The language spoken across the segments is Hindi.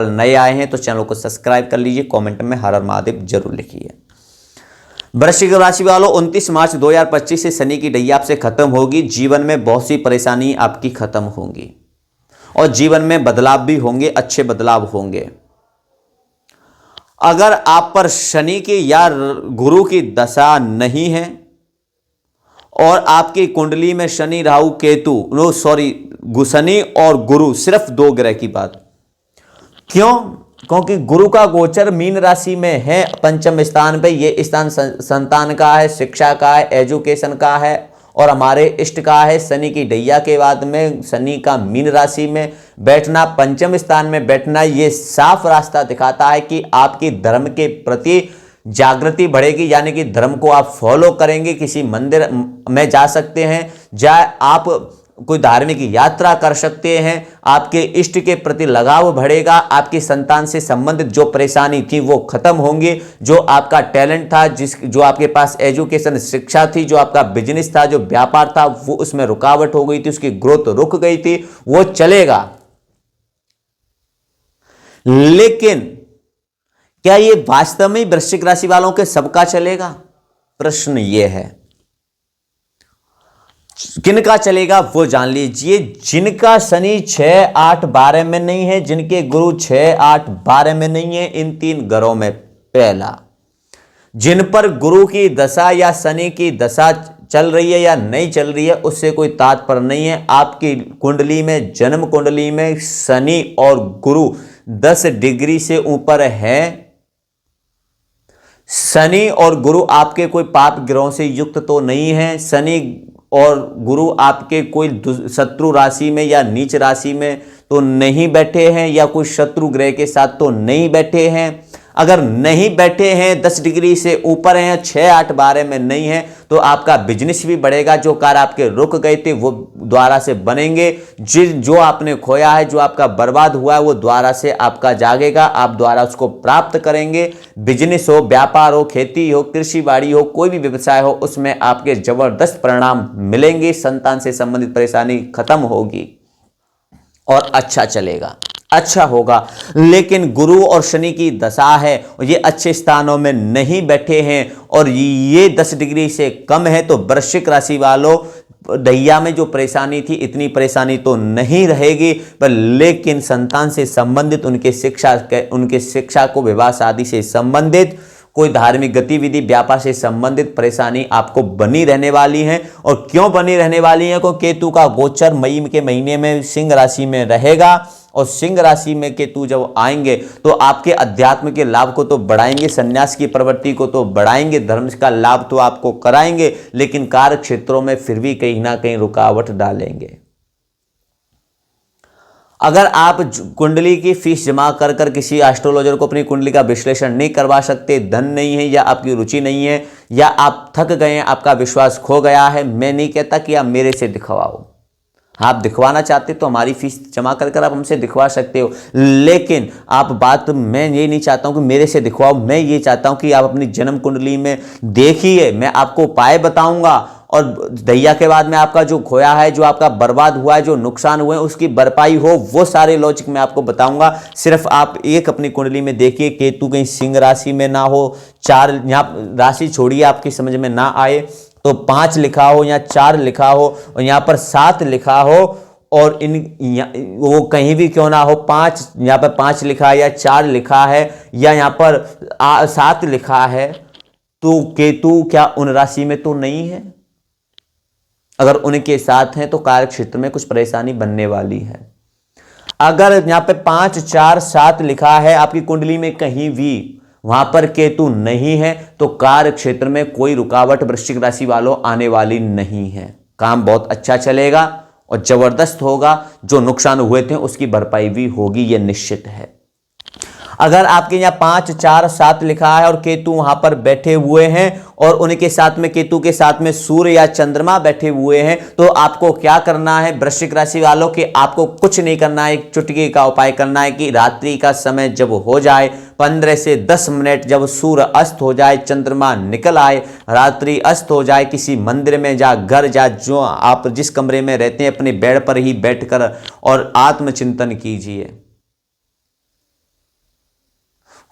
नए आए हैं तो चैनल को सब्सक्राइब कर लीजिए, कमेंट में हर हर महादेव जरूर लिखिए। वृश्चिक राशि वालों, 29 मार्च 2025 से शनि की ढैया आपसे खत्म होगी। जीवन में बहुत सी परेशानी आपकी खत्म होंगी और जीवन में बदलाव भी होंगे, अच्छे बदलाव होंगे। अगर आप पर शनि की या गुरु की दशा नहीं है और आपकी कुंडली में शनि राहु केतु शनि और गुरु, सिर्फ 2 ग्रह की बात। क्यों? क्योंकि गुरु का गोचर मीन राशि में है, पंचम स्थान पे। ये स्थान संतान का है, शिक्षा का है, एजुकेशन का है और हमारे इष्ट का है। शनि की ढैया के बाद में शनि का मीन राशि में बैठना, पंचम स्थान में बैठना, ये साफ रास्ता दिखाता है कि आपकी धर्म के प्रति जागृति बढ़ेगी, यानी कि धर्म को आप फॉलो करेंगे। किसी मंदिर में जा सकते हैं, आप कोई धार्मिक यात्रा कर सकते हैं, आपके इष्ट के प्रति लगाव बढ़ेगा, आपकी संतान से संबंधित जो परेशानी थी वो खत्म होंगी। जो आपका टैलेंट था, जो आपके पास एजुकेशन शिक्षा थी, जो आपका बिजनेस था, जो व्यापार था, वो उसमें रुकावट हो गई थी, उसकी ग्रोथ रुक गई थी, वो चलेगा। लेकिन क्या ये वास्तव में वृश्चिक राशि वालों के सबका चलेगा? प्रश्न ये है। किनका चलेगा वो जान लीजिए। जिनका शनि 6, 8, 12 में नहीं है, जिनके गुरु 6, 8, 12 में नहीं है, इन 3 ग्रहों में पहला। जिन पर गुरु की दशा या शनि की दशा चल रही है या नहीं चल रही है, उससे कोई तात्पर्य नहीं है। आपकी कुंडली में, जन्म कुंडली में शनि और गुरु 10 डिग्री से ऊपर है। शनि और गुरु आपके कोई पाप ग्रहों से युक्त तो नहीं है। शनि और गुरु आपके कोई शत्रु राशि में या नीच राशि में तो नहीं बैठे हैं, या कोई शत्रु ग्रह के साथ तो नहीं बैठे हैं। अगर नहीं बैठे हैं, 10 डिग्री से ऊपर हैं, 6, 8, 12 में नहीं है, तो आपका बिजनेस भी बढ़ेगा। जो कार्य आपके रुक गए थे वो द्वारा से बनेंगे। जो आपने खोया है, जो आपका बर्बाद हुआ है, वो द्वारा से आपका जागेगा, आप द्वारा उसको प्राप्त करेंगे। बिजनेस हो, व्यापार हो, खेती हो, कृषि बाड़ी हो, कोई भी व्यवसाय हो, उसमें आपके जबरदस्त परिणाम मिलेंगे। संतान से संबंधित परेशानी खत्म होगी और अच्छा चलेगा, अच्छा होगा। लेकिन गुरु और शनि की दशा है, ये अच्छे स्थानों में नहीं बैठे हैं और ये 10 डिग्री से कम है, तो वृश्चिक राशि वालों, ढैया में जो परेशानी थी, इतनी परेशानी तो नहीं रहेगी, पर लेकिन संतान से संबंधित, उनके शिक्षा को, विवाह शादी से संबंधित, कोई धार्मिक गतिविधि, व्यापार से संबंधित परेशानी आपको बनी रहने वाली है। और क्यों बनी रहने वाली है? क्योंकि केतु का गोचर मई के महीने में सिंह राशि में रहेगा और सिंह राशि में केतु जब आएंगे तो आपके अध्यात्म के लाभ को तो बढ़ाएंगे, संन्यास की प्रवृत्ति को तो बढ़ाएंगे, धर्म का लाभ तो आपको कराएंगे, लेकिन कार्य क्षेत्रों में फिर भी कहीं ना कहीं रुकावट डालेंगे। अगर आप कुंडली की फीस जमा कर कर किसी एस्ट्रोलॉजर को अपनी कुंडली का विश्लेषण नहीं करवा सकते, धन नहीं है या आपकी रुचि नहीं है या आप थक गए हैं, आपका विश्वास खो गया है, मैं नहीं कहता कि आप मेरे से दिखवाओ। आप दिखवाना चाहते तो हमारी फीस जमा कर कर आप हमसे दिखवा सकते हो, लेकिन मैं ये नहीं चाहता हूं कि मेरे से दिखवाओ। मैं ये चाहता हूं कि आप अपनी जन्म कुंडली में देखिए, मैं आपको उपाय बताऊंगा और दैया के बाद में आपका जो खोया है, जो आपका बर्बाद हुआ है, जो नुकसान हुए हैं, उसकी भरपाई हो, वो सारे लॉजिक मैं आपको बताऊंगा। सिर्फ आप एक अपनी कुंडली में देखिए, केतु कहीं सिंह राशि में ना हो, 4 यहाँ राशि छोड़िए आपकी समझ में ना आए तो 5 लिखा हो या 4 लिखा हो और यहाँ पर 7 लिखा हो, और वो कहीं भी क्यों ना हो, 5 यहाँ पर 5 लिखा है या 4 लिखा है या यहाँ पर 7 लिखा है, तो केतु क्या उन राशि में तो नहीं है? अगर उनके साथ हैं तो कार्य क्षेत्र में कुछ परेशानी बनने वाली है। अगर यहां पे 5, 4, 7 लिखा है आपकी कुंडली में कहीं भी, वहां पर केतु नहीं है, तो कार्य क्षेत्र में कोई रुकावट वृश्चिक राशि वालों आने वाली नहीं है। काम बहुत अच्छा चलेगा और जबरदस्त होगा। जो नुकसान हुए थे उसकी भरपाई भी होगी, यह निश्चित है। अगर आपके यहाँ 5, 4, 7 लिखा है और केतु वहां पर बैठे हुए हैं और उनके साथ में, केतु के साथ में सूर्य या चंद्रमा बैठे हुए हैं, तो आपको क्या करना है वृश्चिक राशि वालों के? आपको कुछ नहीं करना है, एक चुटकी का उपाय करना है कि रात्रि का समय जब हो जाए, 15 से 10 मिनट जब सूर्य अस्त हो जाए, चंद्रमा निकल आए, रात्रि अस्त हो जाए, किसी मंदिर में जा, घर जा, जो आप जिस कमरे में रहते हैं, अपने बेड पर ही बैठकर और आत्मचिंतन कीजिए।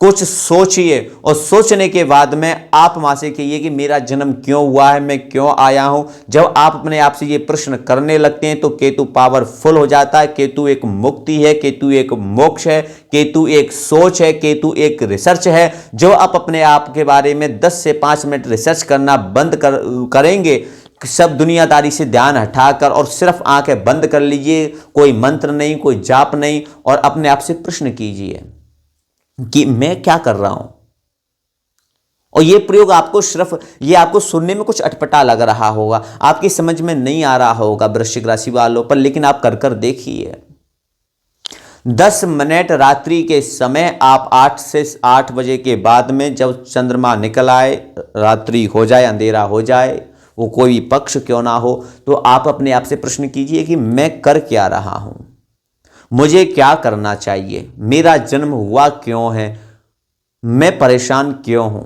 कुछ सोचिए और सोचने के बाद में आप मां से कहिए कि मेरा जन्म क्यों हुआ है, मैं क्यों आया हूं। जब आप अपने आप से ये प्रश्न करने लगते हैं तो केतु पावरफुल हो जाता है। केतु एक मुक्ति है, केतु एक मोक्ष है, केतु एक सोच है, केतु एक रिसर्च है। जो आप अपने आप के बारे में 10 से 5 मिनट रिसर्च करना बंद करेंगे, सब दुनियादारी से ध्यान हटाकर और सिर्फ आंखें बंद कर लीजिए, कोई मंत्र नहीं, कोई जाप नहीं, और अपने आप से प्रश्न कीजिए कि मैं क्या कर रहा हूं। और यह प्रयोग आपको आपको सुनने में कुछ अटपटा लग रहा होगा, आपकी समझ में नहीं आ रहा होगा वृश्चिक राशि वालों पर, लेकिन आप कर देखिए। 10 मिनट रात्रि के समय आप 8 से 8 बजे के बाद में, जब चंद्रमा निकल आए, रात्रि हो जाए, अंधेरा हो जाए, वो कोई पक्ष क्यों ना हो, तो आप अपने आप से प्रश्न कीजिए कि मैं कर क्या रहा हूं, मुझे क्या करना चाहिए, मेरा जन्म हुआ क्यों है, मैं परेशान क्यों हूं।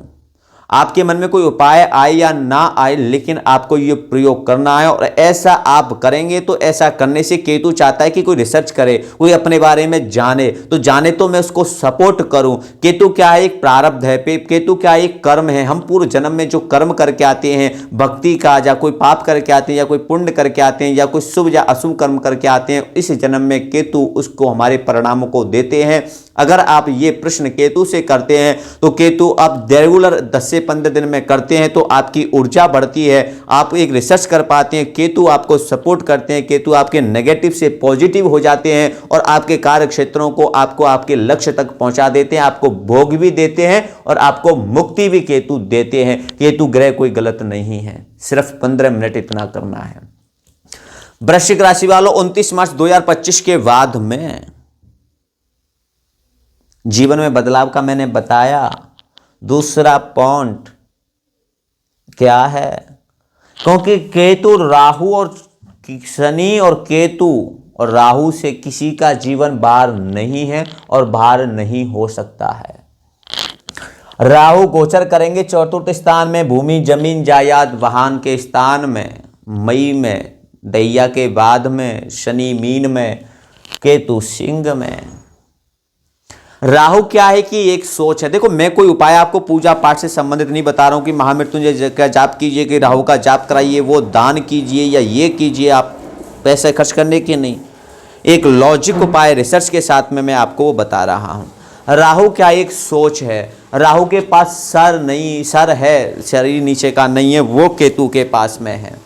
आपके मन में कोई उपाय आए या ना आए, लेकिन आपको ये प्रयोग करना है। और ऐसा आप करेंगे तो ऐसा करने से केतु चाहता है कि कोई रिसर्च करे, कोई अपने बारे में जाने, तो जाने तो मैं उसको सपोर्ट करूं। केतु क्या है, एक प्रारब्ध है, केतु क्या है, एक कर्म है। हम पूर्व जन्म में जो कर्म करके आते हैं, भक्ति का, या कोई पाप करके आते हैं, या कोई पुण्य करके आते हैं, या कोई शुभ या अशुभ कर्म करके आते हैं, इस जन्म में केतु उसको हमारे परिणामों को देते हैं। अगर आप ये प्रश्न केतु से करते हैं तो केतु आप रेगुलर 10 से 15 दिन में करते हैं तो आपकी ऊर्जा बढ़ती है, आप एक रिसर्च कर पाते हैं, केतु आपको सपोर्ट करते हैं, केतु आपके नेगेटिव से पॉजिटिव हो जाते हैं और आपके कार्य क्षेत्रों को आपको आपके लक्ष्य तक पहुंचा देते हैं, आपको भोग भी देते हैं और आपको मुक्ति भी केतु देते हैं। केतु ग्रह कोई गलत नहीं है, सिर्फ 15 मिनट इतना करना है। वृश्चिक राशि वालों, 29 मार्च 2025 के बाद में जीवन में बदलाव का मैंने बताया। दूसरा पॉइंट क्या है, क्योंकि केतु, राहु और शनि और केतु और राहु से किसी का जीवन भार नहीं है और भार नहीं हो सकता है। राहु गोचर करेंगे चतुर्थ स्थान में, भूमि, जमीन, जायदाद, वाहन के स्थान में, मई में, दैया के बाद में, शनि मीन में, केतु सिंह में। राहु क्या है कि एक सोच है। देखो, मैं कोई उपाय आपको पूजा पाठ से संबंधित नहीं बता रहा हूं कि महामृत्युंजय का जाप कीजिए, कि राहु का जाप कराइए, वो दान कीजिए या ये कीजिए, आप पैसे खर्च करने के नहीं। एक लॉजिक उपाय रिसर्च के साथ में मैं आपको वो बता रहा हूं। राहु क्या एक सोच है। राहु के पास सर नहीं, सर है, शरीर नीचे का नहीं है, वो केतु के पास में है।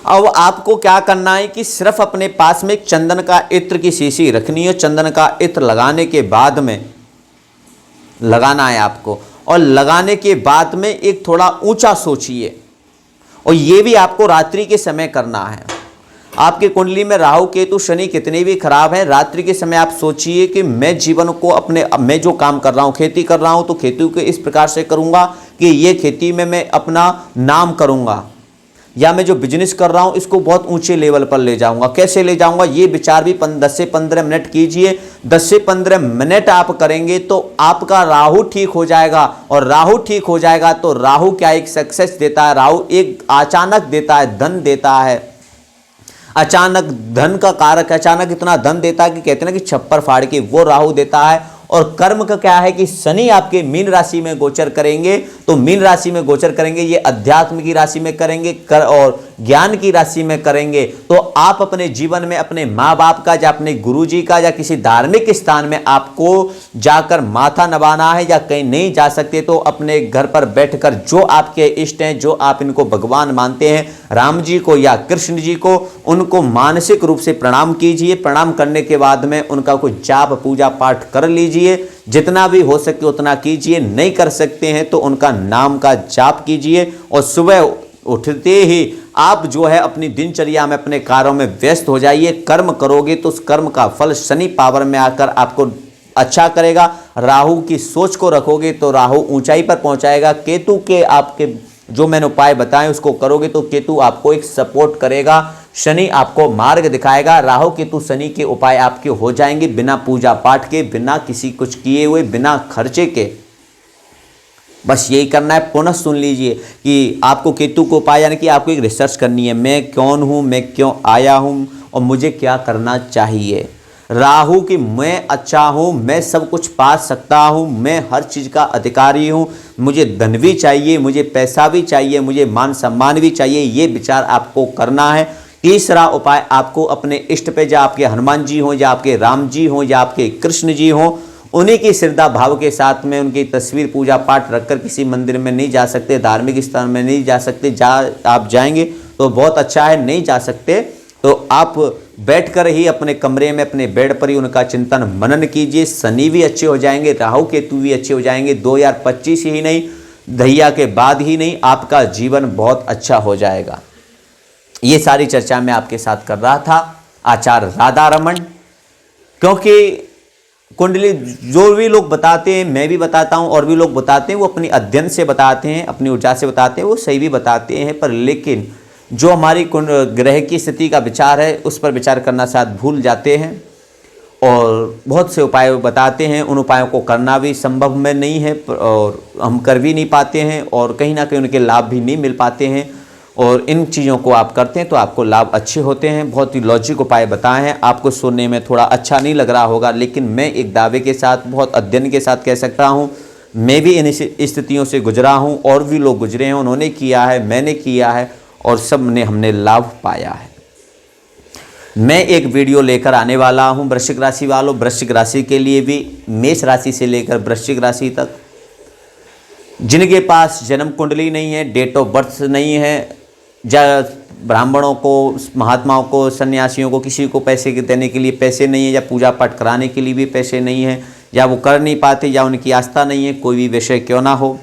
अब आपको क्या करना है कि सिर्फ अपने पास में एक चंदन का इत्र की शीशी रखनी है। चंदन का इत्र लगाने के बाद में लगाना है आपको, और लगाने के बाद में एक थोड़ा ऊंचा सोचिए, और ये भी आपको रात्रि के समय करना है। आपके कुंडली में राहु केतु शनि कितने भी खराब हैं, रात्रि के समय आप सोचिए कि मैं जीवन को अपने, मैं जो काम कर रहा हूँ, खेती कर रहा हूँ, तो खेती को इस प्रकार से करूँगा कि ये खेती में मैं अपना नाम करूँगा, या मैं जो बिजनेस कर रहा हूं इसको बहुत ऊंचे लेवल पर ले जाऊंगा। कैसे ले जाऊंगा, ये विचार भी 10 से 15 मिनट कीजिए। 10 से 15 मिनट आप करेंगे तो आपका राहु ठीक हो जाएगा, और राहु ठीक हो जाएगा तो राहु क्या एक सक्सेस देता है, राहु एक अचानक देता है, धन देता है, अचानक धन का कारक, अचानक इतना धन देता है कि कहते हैं ना कि छप्पर फाड़ के, वो राहु देता है। और कर्म का क्या है कि शनि आपके मीन राशि में गोचर करेंगे, तो मीन राशि में गोचर करेंगे, ये अध्यात्म की राशि में करेंगे, और ज्ञान की राशि में करेंगे। तो आप अपने जीवन में अपने माँ बाप का, या अपने गुरुजी का, या किसी धार्मिक स्थान में आपको जाकर माथा नवाना है, या कहीं नहीं जा सकते तो अपने घर पर बैठकर जो आपके इष्ट हैं, जो आप इनको भगवान मानते हैं, राम जी को या कृष्ण जी को, उनको मानसिक रूप से प्रणाम कीजिए। प्रणाम करने के बाद में उनका कोई जाप पूजा पाठ कर लीजिए, जितना भी हो सके उतना कीजिए। नहीं कर सकते हैं तो उनका नाम का जाप कीजिए, और सुबह उठते ही आप जो है अपनी दिनचर्या में अपने कार्यों में व्यस्त हो जाइए। कर्म करोगे तो उस कर्म का फल शनि पावर में आकर आपको अच्छा करेगा। राहु की सोच को रखोगे तो राहु ऊंचाई पर पहुंचाएगा। केतु के आपके जो मैंने उपाय बताए उसको करोगे तो केतु आपको एक सपोर्ट करेगा, शनि आपको मार्ग दिखाएगा। राहु केतु शनि के उपाय आपके हो जाएंगे बिना पूजा पाठ के, बिना किसी कुछ किए हुए, बिना खर्चे के। बस यही करना है। पुनः सुन लीजिए कि आपको केतु को उपाय, यानी कि आपको एक रिसर्च करनी है, मैं कौन हूँ, मैं क्यों आया हूँ और मुझे क्या करना चाहिए। राहु की मैं अच्छा हूँ, मैं सब कुछ पा सकता हूँ, मैं हर चीज़ का अधिकारी हूँ, मुझे धन भी चाहिए, मुझे पैसा भी चाहिए, मुझे मान सम्मान भी चाहिए, ये विचार आपको करना है। तीसरा उपाय, आपको अपने इष्ट पे, या आपके हनुमान जी हों, या आपके राम जी हों, या आपके कृष्ण जी हों, उन्हीं की श्रद्धा भाव के साथ में उनकी तस्वीर पूजा पाठ रखकर, किसी मंदिर में नहीं जा सकते, धार्मिक स्थान में नहीं जा सकते, आप जाएंगे तो बहुत अच्छा है, नहीं जा सकते तो आप बैठकर ही अपने कमरे में अपने बेड पर ही उनका चिंतन मनन कीजिए। शनि भी अच्छे हो जाएंगे, राहु केतु भी अच्छे हो जाएंगे। 2025 ही नहीं, दहिया के बाद ही नहीं, आपका जीवन बहुत अच्छा हो जाएगा। ये सारी चर्चा मैं आपके साथ कर रहा था आचार्य राधा रमन, क्योंकि कुंडली जो भी लोग बताते हैं, मैं भी बताता हूं और भी लोग बताते हैं, वो अपनी अध्ययन से बताते हैं, अपनी ऊर्जा से बताते हैं, वो सही भी बताते हैं, पर लेकिन जो हमारी ग्रह की स्थिति का विचार है उस पर विचार करना शायद भूल जाते हैं और बहुत से उपाय बताते हैं, उन उपायों को करना भी संभव में नहीं है और हम कर भी नहीं पाते हैं और कहीं ना कहीं उनके लाभ भी नहीं मिल पाते हैं। और इन चीज़ों को आप करते हैं तो आपको लाभ अच्छे होते हैं। बहुत ही लॉजिक उपाय बताए हैं, आपको सुनने में थोड़ा अच्छा नहीं लग रहा होगा, लेकिन मैं एक दावे के साथ, बहुत अध्ययन के साथ कह सकता हूँ, मैं भी इन स्थितियों से गुजरा हूँ और भी लोग गुजरे हैं, उन्होंने किया है, मैंने किया है और सब ने हमने लाभ पाया है। मैं एक वीडियो लेकर आने वाला हूं वृश्चिक राशि वालों, वृश्चिक राशि के लिए भी, मेष राशि से लेकर वृश्चिक राशि तक, जिनके पास जन्म कुंडली नहीं है, डेट ऑफ बर्थ नहीं है, ब्राह्मणों को, महात्माओं को, सन्यासियों को, किसी को पैसे देने के लिए पैसे नहीं है, या पूजा पाठ कराने के लिए भी पैसे नहीं है, या वो कर नहीं पाते, या उनकी आस्था नहीं है, कोई भी विषय क्यों ना हो,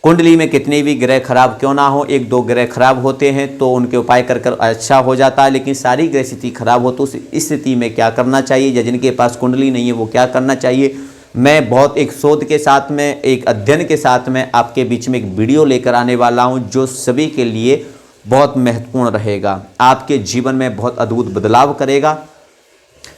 कुंडली में कितने भी ग्रह खराब क्यों ना हो, एक दो ग्रह खराब होते हैं तो उनके उपाय कर कर अच्छा हो जाता है, लेकिन सारी ग्रह स्थिति खराब हो तो उस स्थिति में क्या करना चाहिए, या जिनके पास कुंडली नहीं है वो क्या करना चाहिए, मैं बहुत एक शोध के साथ में, एक अध्ययन के साथ में आपके बीच में एक वीडियो लेकर आने वाला हूं जो सभी के लिए बहुत महत्वपूर्ण रहेगा, आपके जीवन में बहुत अद्भुत बदलाव करेगा।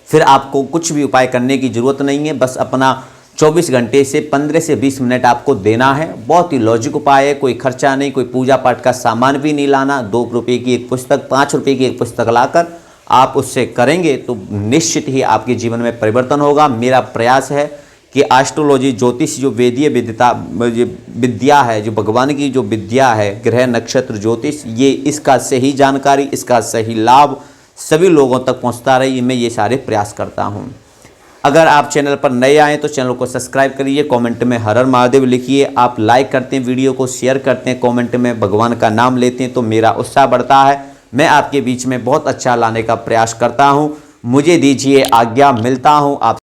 फिर आपको कुछ भी उपाय करने की जरूरत नहीं है, बस अपना 24 घंटे से 15 से 20 मिनट आपको देना है। बहुत ही लॉजिक उपाय है, कोई खर्चा नहीं, कोई पूजा पाठ का सामान भी नहीं लाना। 2 रुपये की एक पुस्तक, 5 रुपये की एक पुस्तक लाकर आप उससे करेंगे तो निश्चित ही आपके जीवन में परिवर्तन होगा। मेरा प्रयास है कि एस्ट्रोलॉजी, ज्योतिष, जो वेदीय विद्या है, जो भगवान की जो विद्या है, ग्रह नक्षत्र ज्योतिष, ये इसका सही जानकारी, इसका सही लाभ सभी लोगों तक पहुँचता रहे, मैं ये सारे प्रयास करता हूँ। अगर आप चैनल पर नए आए तो चैनल को सब्सक्राइब करिए, कमेंट में हर हर महादेव लिखिए, आप लाइक करते हैं, वीडियो को शेयर करते हैं, कमेंट में भगवान का नाम लेते हैं तो मेरा उत्साह बढ़ता है। मैं आपके बीच में बहुत अच्छा लाने का प्रयास करता हूं। मुझे दीजिए आज्ञा, मिलता हूं आप